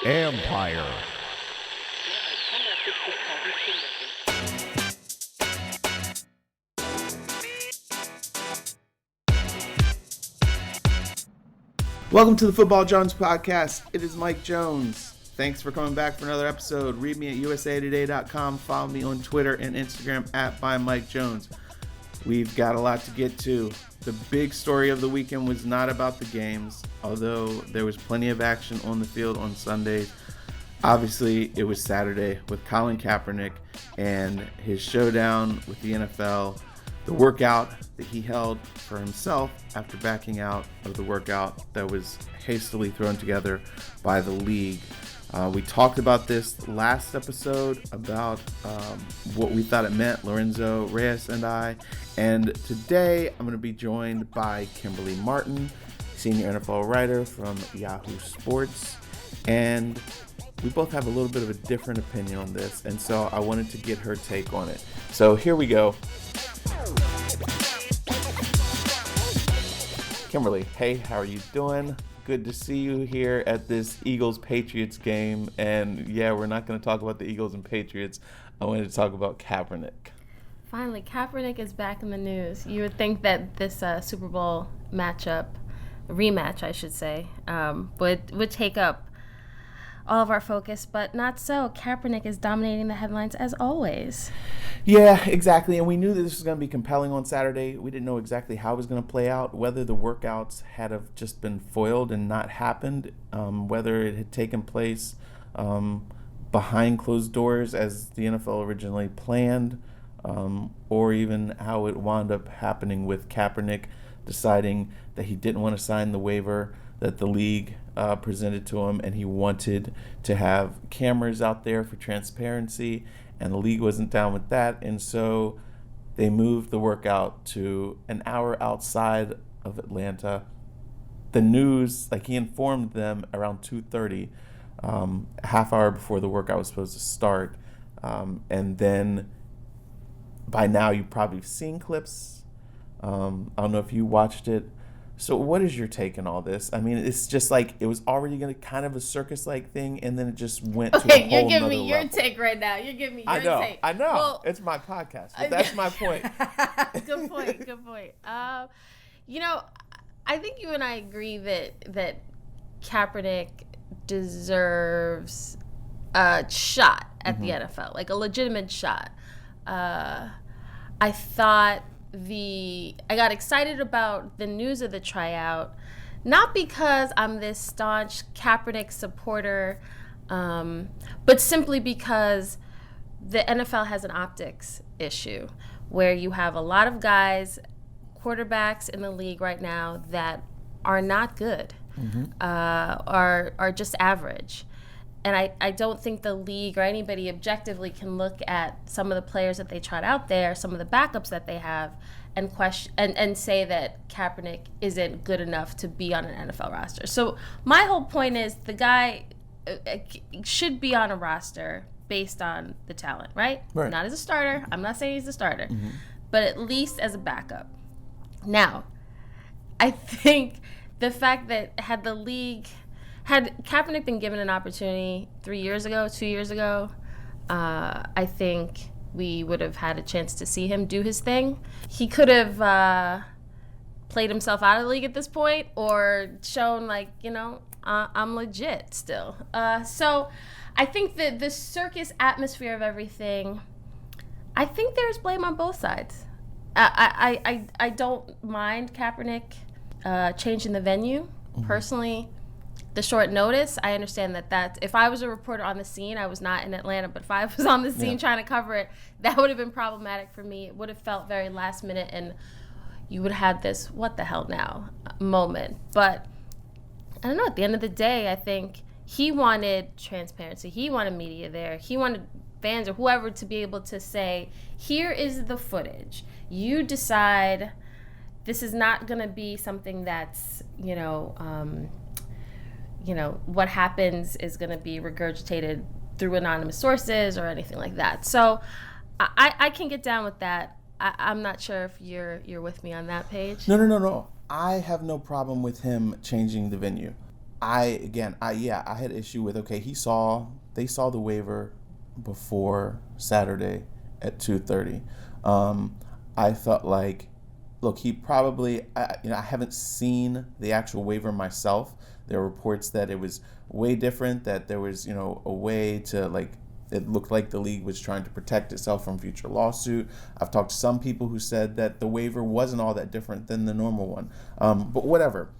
Empire. Welcome to the Football Jones podcast. It is Mike Jones. Thanks for coming back for another episode. Read me at usatoday.com. Follow me on Twitter and Instagram at @ByMikeJones. We've got a lot to get to. The big story of the weekend was not about the games, although there was plenty of action on the field on Sunday. Obviously, it was Saturday with Colin Kaepernick and his showdown with the NFL, the workout that he held for himself after backing out of the workout that was hastily thrown together by the league. We talked about this last episode about what we thought it meant, Lorenzo Reyes and I. And today I'm going to be joined by Kimberley Martin, senior NFL writer from Yahoo Sports. And we both have a little bit of a different opinion on this. And so I wanted to get her take on it. So here we go. Kimberley, hey, how are you doing? Good to see you here at this Eagles-Patriots game. And yeah, we're not going to talk about the Eagles and Patriots. I wanted to talk about Kaepernick. Finally, Kaepernick is back in the news. You would think that this Super Bowl rematch, I should say, would take up all of our focus, but not so. Kaepernick is dominating the headlines as always. Yeah, exactly. And we knew that this was going to be compelling on Saturday. We didn't know exactly how it was going to play out, whether the workouts had have just been foiled and not happened, whether it had taken place behind closed doors as the NFL originally planned, or even how it wound up happening with Kaepernick deciding that he didn't want to sign the waiver that the league presented to him, and he wanted to have cameras out there for transparency, and the league wasn't down with that, and so they moved the workout to an hour outside of Atlanta. The news, he informed them around 2:30, a half hour before the workout was supposed to start, and then by now you've probably seen clips. I don't know if you watched it. So what is your take on all this? I mean, it's just it was already going to kind of a circus-like thing, and then it just went to a whole nother level. You're giving me your take right now. You're giving me your take. I know. Well, it's my podcast, but that's my point. Good point. I think you and I agree that Kaepernick deserves a shot at the NFL, a legitimate shot. I got excited about the news of the tryout, not because I'm this staunch Kaepernick supporter, but simply because the NFL has an optics issue where you have a lot of guys, quarterbacks in the league right now that are not good, are just average. And I don't think the league or anybody objectively can look at some of the players that they tried out there, some of the backups that they have, and say that Kaepernick isn't good enough to be on an NFL roster. So my whole point is the guy should be on a roster based on the talent, right? Not as a starter. I'm not saying he's a starter, but at least as a backup. Now, I think the fact that had Kaepernick been given an opportunity 2 years ago, I think we would have had a chance to see him do his thing. He could have played himself out of the league at this point or shown I'm legit still. So I think that the circus atmosphere of everything, I think there's blame on both sides. I don't mind Kaepernick changing the venue. Personally, the short notice, I understand that if I was a reporter on the scene, I was not in Atlanta, but if I was on the scene trying to cover it, that would have been problematic for me. It would have felt very last minute, and you would have had this what the hell now moment. But I don't know, at the end of the day, I think he wanted transparency. He wanted media there. He wanted fans or whoever to be able to say, here is the footage. You decide. This is not going to be something that's, what happens is going to be regurgitated through anonymous sources or anything like that. So I can get down with that. I'm not sure if you're with me on that page. No. I have no problem with him changing the venue. I had issue with, okay, they saw the waiver before Saturday at 2:30. I felt like, look, he probably, I haven't seen the actual waiver myself. There are reports that it was way different, that there was, a way to, like, it looked like the league was trying to protect itself from future lawsuit. I've talked to some people who said that the waiver wasn't all that different than the normal one. But whatever.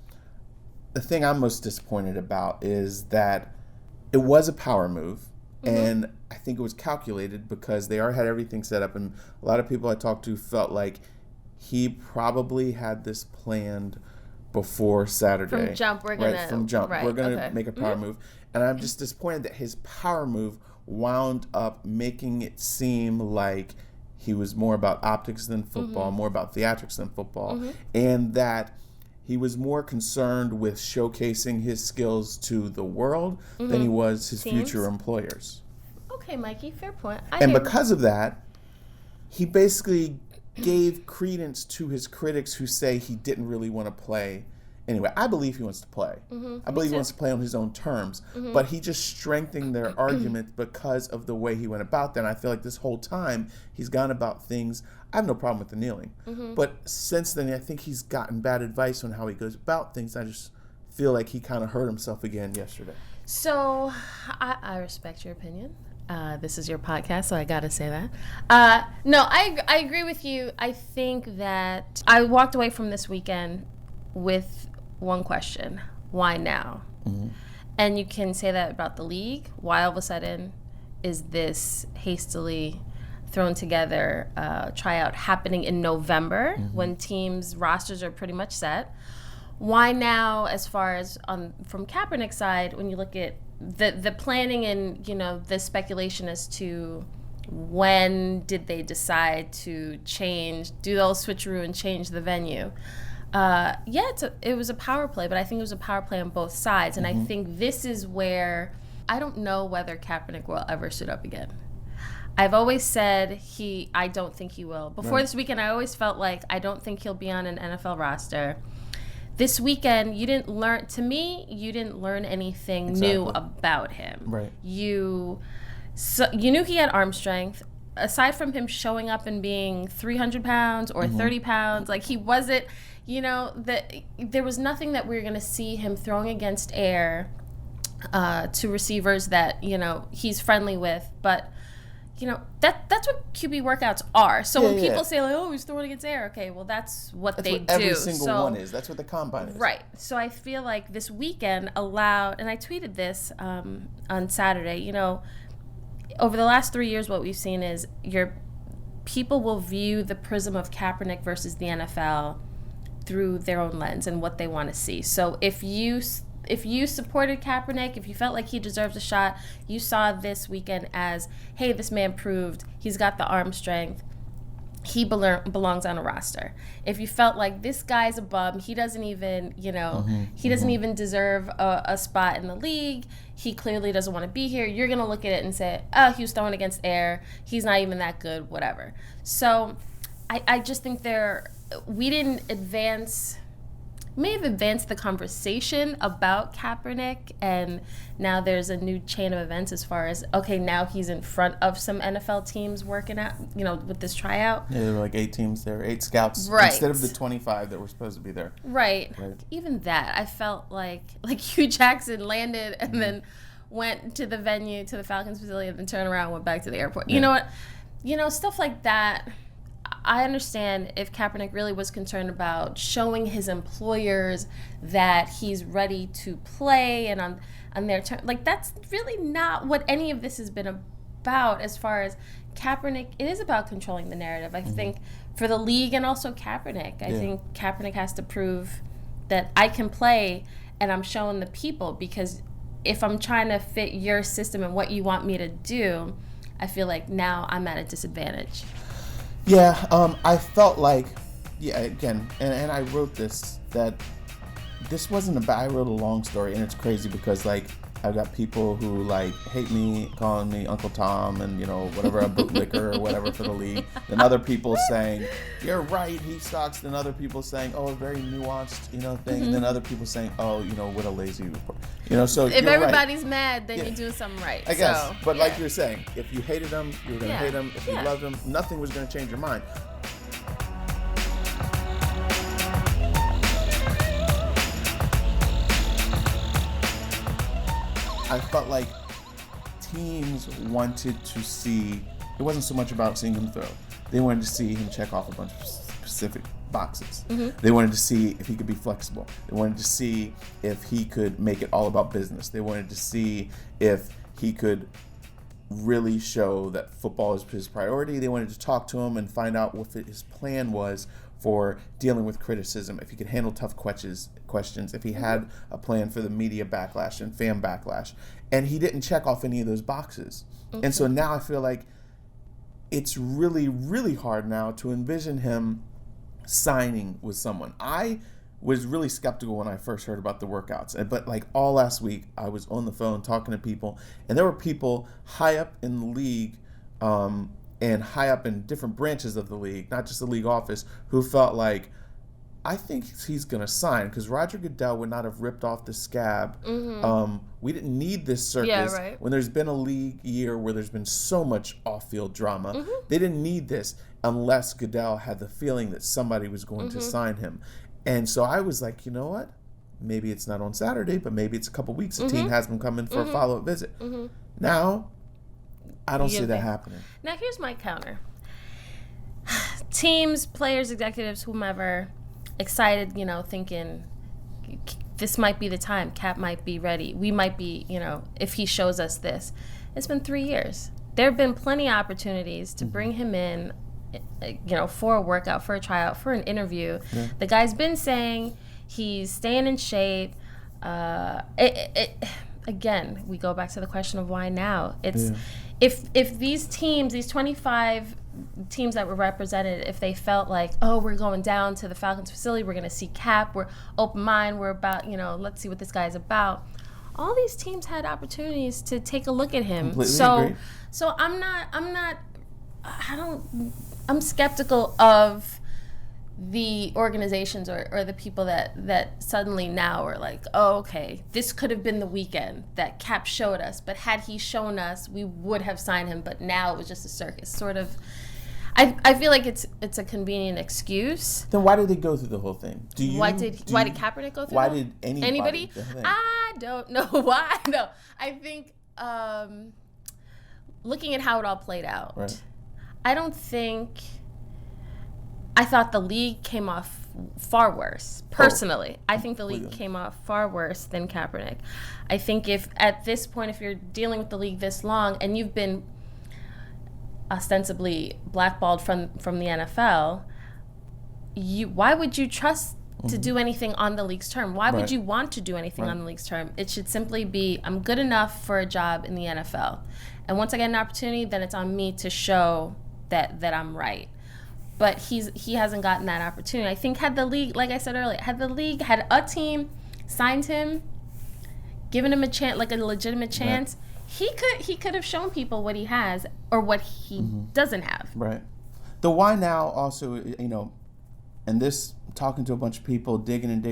The thing I'm most disappointed about is that it was a power move. And I think it was calculated because they already had everything set up. And a lot of people I talked to felt like he probably had this planned before Saturday. From jump, we're going to make a power move. And I'm just disappointed that his power move wound up making it seem like he was more about optics than football, more about theatrics than football, and that he was more concerned with showcasing his skills to the world than he was his future employers. Okay, Mikey, fair point. Because of that, he basically gave credence to his critics who say he didn't really want to play. Anyway, I believe he wants to play. I believe he wants to play on his own terms. But he just strengthened their argument because of the way he went about that. And I feel like this whole time he's gone about things. I have no problem with the kneeling. But since then, I think he's gotten bad advice on how he goes about things. I just feel like he kind of hurt himself again yesterday. So I respect your opinion. This is your podcast, so I got to say that. No, I agree with you. I think that I walked away from this weekend with one question: why now? And you can say that about the league. Why all of a sudden is this hastily thrown together tryout happening in November when teams' rosters are pretty much set? Why now, as far as from Kaepernick's side, when you look at the planning and the speculation as to when did they decide to do the old switcheroo and change the venue? It was a power play, but I think it was a power play on both sides. And I think this is where I don't know whether Kaepernick will ever suit up again. I've always said I don't think he will. Before this weekend, I always felt like I don't think he'll be on an NFL roster. This weekend, you didn't learn anything new about him. Right. You knew he had arm strength. Aside from him showing up and being 300 pounds or 30 pounds, like he wasn't, there was nothing that we were going to see him throwing against air to receivers that, he's friendly with. But, that's what QB workouts are. So when people say, like, oh, he's throwing against air, okay, well, that's what they do. Every single one is. That's what the combine is. Right. So I feel like this weekend allowed, and I tweeted this on Saturday, over the last 3 years, what we've seen is people will view the prism of Kaepernick versus the NFL through their own lens and what they want to see. So if you supported Kaepernick, if you felt like he deserves a shot, you saw this weekend as, hey, this man proved he's got the arm strength. He belongs on a roster. If you felt like this guy's a bum, he doesn't even, he doesn't even deserve a spot in the league. He clearly doesn't want to be here. You're going to look at it and say, oh, he was throwing against air. He's not even that good, whatever. So I just think we didn't may have advanced the conversation about Kaepernick, and now there's a new chain of events as far as, okay, now he's in front of some NFL teams working out, with this tryout. Yeah, there were like 8 teams there, 8 scouts, instead of the 25 that were supposed to be there. Right. Even that, I felt like Hugh Jackson landed and then went to the venue, to the Falcons facility, and then turned around and went back to the airport. You know what? Stuff like that. I understand if Kaepernick really was concerned about showing his employers that he's ready to play and on their turn. Like, that's really not what any of this has been about as far as Kaepernick. It is about controlling the narrative, I think, for the league and also Kaepernick. I think Kaepernick has to prove that I can play and I'm showing the people, because if I'm trying to fit your system and what you want me to do, I feel like now I'm at a disadvantage. Yeah, I felt like, again, and I wrote this, that this wasn't about, I wrote a long story, and it's crazy because, like, I've got people who like hate me, calling me Uncle Tom and, you know, whatever, a bootlicker or whatever for the league. Then other people saying, you're right, he sucks. Then other people saying, oh, a very nuanced, you know, thing. And then other people saying, oh, you know, what a lazy report. You know, so if you're everybody's right. mad, then you're doing something right. I guess. So, but like you're saying, if you hated him, you were going to hate him. If you loved him, nothing was going to change your mind. I felt like teams wanted to see, it wasn't so much about seeing him throw. They wanted to see him check off a bunch of specific boxes. They wanted to see if he could be flexible. They wanted to see if he could make it all about business. They wanted to see if he could really show that football is his priority. They wanted to talk to him and find out what his plan was for dealing with criticism, if he could handle tough questions, if he had a plan for the media backlash and fan backlash. And he didn't check off any of those boxes. And so now I feel like it's really, really hard now to envision him signing with someone. I was really skeptical when I first heard about the workouts. But like all last week, I was on the phone talking to people, and there were people high up in the league and high up in different branches of the league, not just the league office, who felt like, I think he's going to sign because Roger Goodell would not have ripped off the scab. We didn't need this circus when there's been a league year where there's been so much off-field drama. They didn't need this unless Goodell had the feeling that somebody was going to sign him. And so I was like, you know what? Maybe it's not on Saturday, but maybe it's a couple weeks. The team has him coming for a follow-up visit. Now, I don't see that happening. Now, here's my counter. Teams, players, executives, whomever, excited, you know, thinking this might be the time. Cap might be ready. We might be, you know, if he shows us this. It's been 3 years. There have been plenty of opportunities to bring him in, you know, for a workout, for a tryout, for an interview. The guy's been saying he's staying in shape. Again, we go back to the question of why now. It's if these teams, these 25 teams that were represented, if they felt like, oh, we're going down to the Falcons facility, we're going to see Cap, we're open mind, we're about, you know, let's see what this guy's about. All these teams had opportunities to take a look at him. Completely agree. So I'm skeptical of the organizations or the people that suddenly now are like, oh, okay, this could have been the weekend that Cap showed us, but had he shown us, we would have signed him, but now it was just a circus. Sort of, I feel like it's a convenient excuse. Then why did they go through the whole thing? Why did Kaepernick go through Why that? did anybody? I don't know why. No, I think looking at how it all played out, I thought the league came off far worse. Personally, I think the league came off far worse than Kaepernick. I think if at this point, if you're dealing with the league this long and you've been ostensibly blackballed from the NFL, why would you trust to do anything on the league's term? Why would you want to do anything on the league's term? It should simply be, I'm good enough for a job in the NFL. And once I get an opportunity, then it's on me to show that I'm right. But he hasn't gotten that opportunity. I think had the league, like I said earlier, had a team signed him, given him a chance, like a legitimate chance, he could have shown people what he has or what he doesn't have. Right. The why now also, you know, and this, talking to a bunch of people, digging,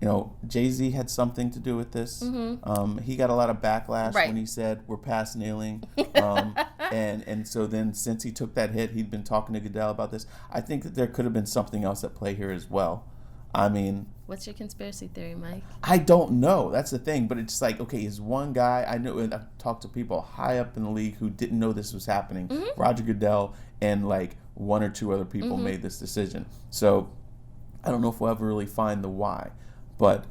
you know, Jay-Z had something to do with this. He got a lot of backlash when he said, we're past kneeling. And so then since he took that hit, he'd been talking to Goodell about this. I think that there could have been something else at play here as well. I mean... What's your conspiracy theory, Mike? I don't know. That's the thing. But it's like, okay, is one guy... I know, and I've talked to people high up in the league who didn't know this was happening. Roger Goodell and like one or two other people made this decision. So I don't know if we'll ever really find the why. But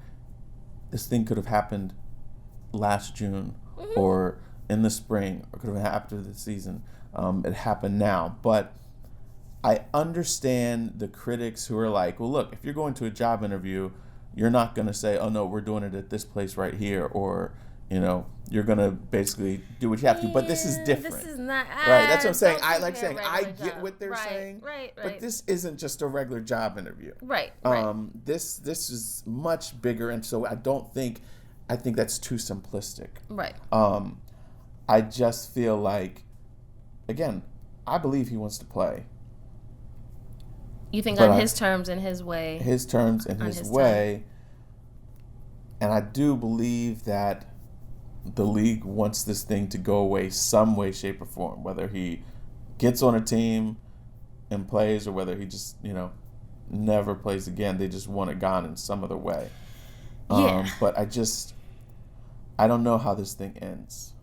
this thing could have happened last June or in the spring, or could have happened after the season. It happened now. But I understand the critics who are like, well, look, if you're going to a job interview, you're not going to say, oh, no, we're doing it at this place right here. Or, you know, you're going to basically do what you have to. But this is different. This is not. Right. That's what I'm saying. I get what they're saying. Right. But this isn't just a regular job interview. Right. This is much bigger. And so I don't think, I think that's too simplistic. Right. I just feel like, again, I believe he wants to play. You think on his terms and his way? His terms and his way. And I do believe that the league wants this thing to go away some way, shape, or form. Whether he gets on a team and plays or whether he just, never plays again. They just want it gone in some other way. Yeah. But I don't know how this thing ends.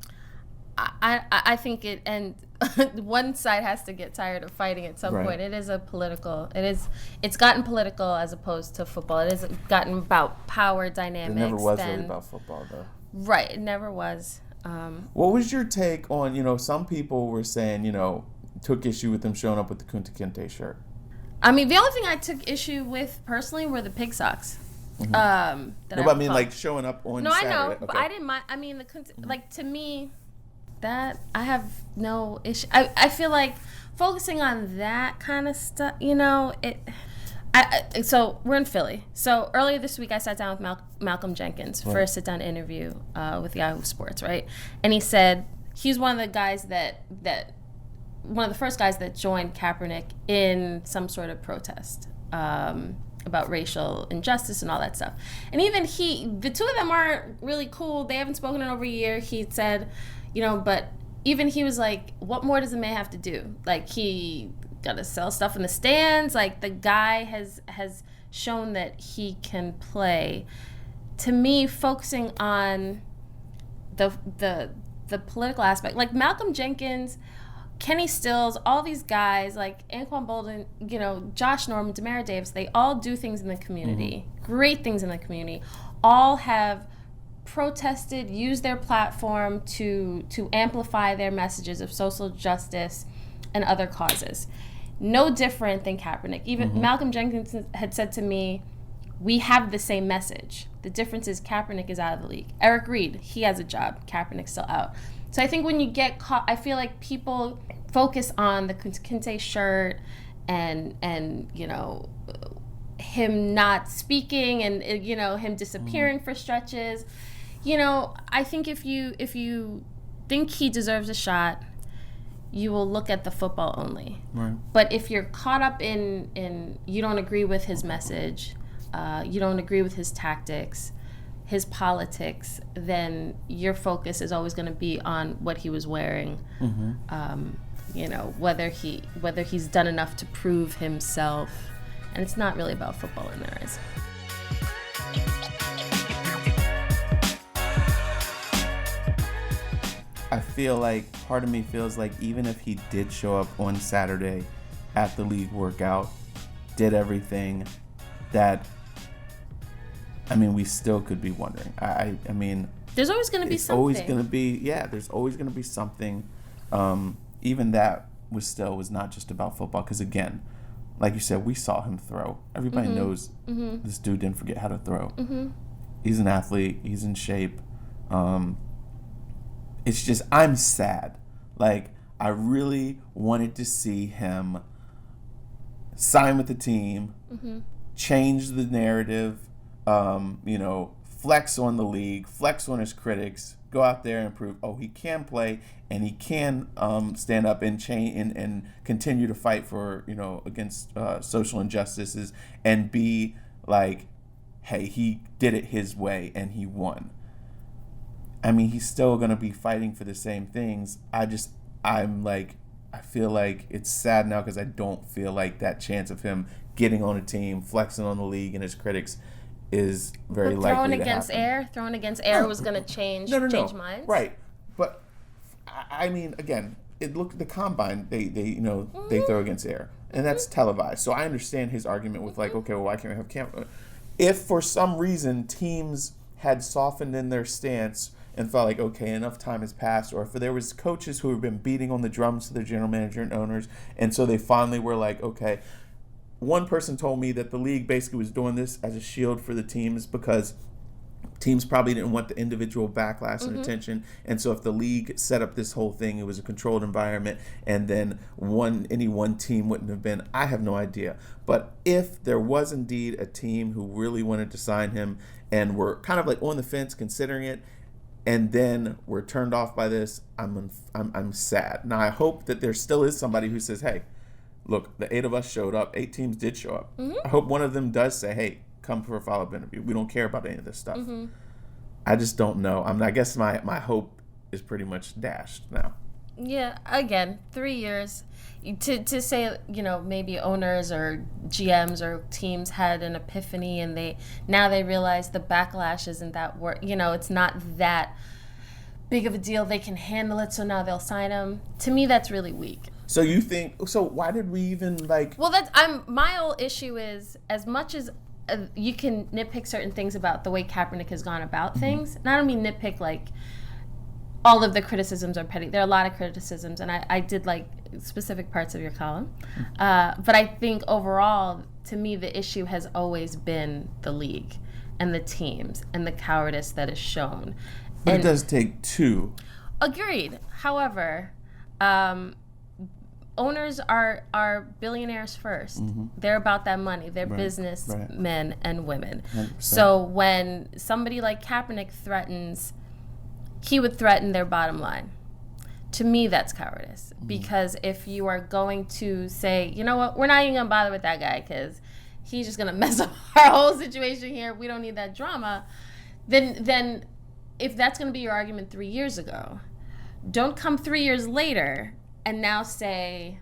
I think it, and one side has to get tired of fighting at some point. It is it's gotten political as opposed to football. It has gotten about power dynamics. It never was really about football, though. Right, it never was. What was your take on, some people were saying, took issue with him showing up with the Kunta Kinte shirt? I mean, the only thing I took issue with personally were the pig socks. Mm-hmm. I mean, like showing up on Saturday. I know, okay. but I didn't mind. I mean, to me, that I have no issue. I feel like focusing on that kind of stuff, so we're in Philly. So earlier this week, I sat down with Malcolm Jenkins for a sit-down interview with Yahoo Sports, right? And he said he's one of the guys one of the first guys that joined Kaepernick in some sort of protest about racial injustice and all that stuff. And even the two of them aren't really cool. They haven't spoken in over a year. He said, but even he was like, what more does the man have to do? Like, he got to sell stuff in the stands. Like, the guy has shown that he can play. To me, focusing on the political aspect, like Malcolm Jenkins, Kenny Stills, all these guys, like Anquan Bolden, Josh Norman, Demara Davis, they all do things in the community, great things in the community, all have protested, used their platform to amplify their messages of social justice and other causes. No different than Kaepernick. Even Malcolm Jenkins had said to me, we have the same message. The difference is Kaepernick is out of the league. Eric Reed, he has a job. Kaepernick's still out. So I think when you get caught, I feel like people focus on the Kinte shirt and him not speaking and him disappearing for stretches. I think if you think he deserves a shot, you will look at the football only. Right. But if you're caught up in you don't agree with his message, you don't agree with his tactics, his politics, then your focus is always going to be on what he was wearing. Whether he's done enough to prove himself, and it's not really about football in their eyes. I feel like part of me feels like even if he did show up on Saturday at the league workout, did everything, that we still could be wondering. I mean, there's always going to be something. There's always going to be something. Even that was not just about football, because again, like you said, we saw him throw. Everybody knows this dude didn't forget how to throw. He's an athlete. He's in shape. It's just, I'm sad. Like, I really wanted to see him sign with the team, change the narrative, flex on the league, flex on his critics, go out there and prove, he can play and he can stand up and continue to fight for, against social injustices, and be like, hey, he did it his way and he won. He's still going to be fighting for the same things. I feel like it's sad now because I don't feel like that chance of him getting on a team, flexing on the league and his critics is very likely to happen. Throwing against air was going to change minds. Right. But again, look at the combine. They throw against air, and that's televised. So I understand his argument with okay, well, why can't we have camera? If for some reason teams had softened in their stance and felt like, okay, enough time has passed, or if there was coaches who have been beating on the drums to their general manager and owners, and so they finally were like, okay. One person told me that the league basically was doing this as a shield for the teams because teams probably didn't want the individual backlash and attention, and so if the league set up this whole thing, it was a controlled environment, and then any one team wouldn't have been. I have no idea. But if there was indeed a team who really wanted to sign him and we're kind of like on the fence considering it, and then we're turned off by this, I'm sad. Now I hope that there still is somebody who says, hey, look, the 8 of us showed up, 8 teams did show up. Mm-hmm. I hope one of them does say, hey, come for a follow-up interview. We don't care about any of this stuff. Mm-hmm. I just don't know. I guess my hope is pretty much dashed now. Yeah, again, 3 years. To say, maybe owners or GMs or teams had an epiphany and they realize the backlash isn't that it's not that big of a deal. They can handle it, so now they'll sign him. To me, that's really weak. So you think? So why did we even like? Well, my whole issue is, as much as you can nitpick certain things about the way Kaepernick has gone about things, and I don't mean nitpick like all of the criticisms are petty. There are a lot of criticisms, and I did like specific parts of your column. But I think overall, to me, the issue has always been the league and the teams and the cowardice that is shown. But it does take two. Agreed. However, owners are billionaires first. Mm-hmm. They're about that money. They're businessmen and women. 100%. So when somebody like Kaepernick threatens, he would threaten their bottom line. To me, that's cowardice. Mm-hmm. Because if you are going to say, you know what, we're not even going to bother with that guy because he's just going to mess up our whole situation here. We don't need that drama. Then if that's going to be your argument 3 years ago, don't come 3 years later and now say,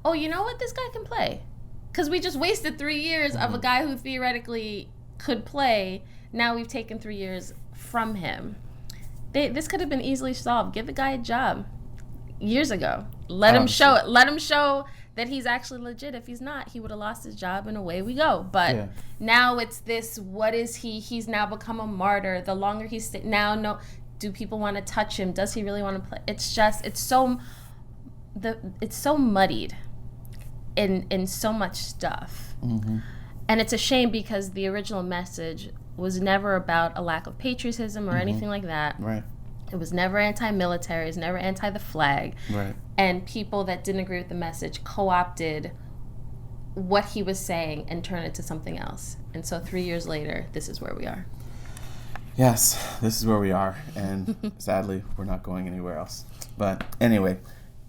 oh, you know what, this guy can play. Because we just wasted 3 years of a guy who theoretically could play. Now we've taken 3 years from him. This could have been easily solved. Give the guy a job years ago. Let him show it. Let him show that he's actually legit. If he's not, he would have lost his job, and away we go. But now it's this, what is he? He's now become a martyr. The longer he's do people want to touch him? Does he really want to play? It's just, it's so muddied in so much stuff. Mm-hmm. And it's a shame because the original message was never about a lack of patriotism or anything like that. Right. It was never anti-military. It was never anti the flag. Right. And people that didn't agree with the message co-opted what he was saying and turned it to something else. And so 3 years later, this is where we are. Yes, this is where we are. And sadly, we're not going anywhere else. But anyway,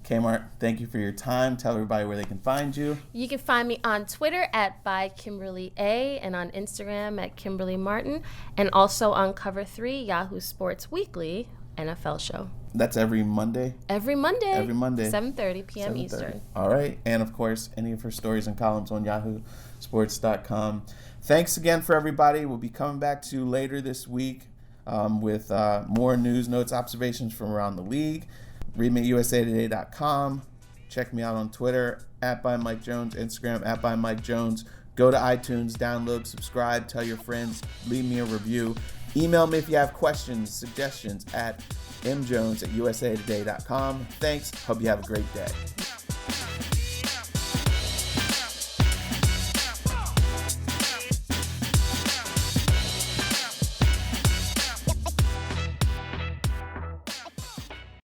Kmart, thank you for your time. Tell everybody where they can find you. You can find me on Twitter at @ByKimberleyA and on Instagram at Kimberley Martin, and also on Cover 3, Yahoo Sports Weekly NFL show. That's every Monday? Every Monday. 7:30 p.m. Eastern. All right. And, of course, any of her stories and columns on yahoosports.com. Thanks again for everybody. We'll be coming back to you later this week with more news, notes, observations from around the league. Read me at usatoday.com. Check me out on Twitter, @ByMikeJones, Instagram, @ByMikeJones. Go to iTunes, download, subscribe, tell your friends, leave me a review. Email me if you have questions, suggestions at mjones@usatoday.com. Thanks. Hope you have a great day.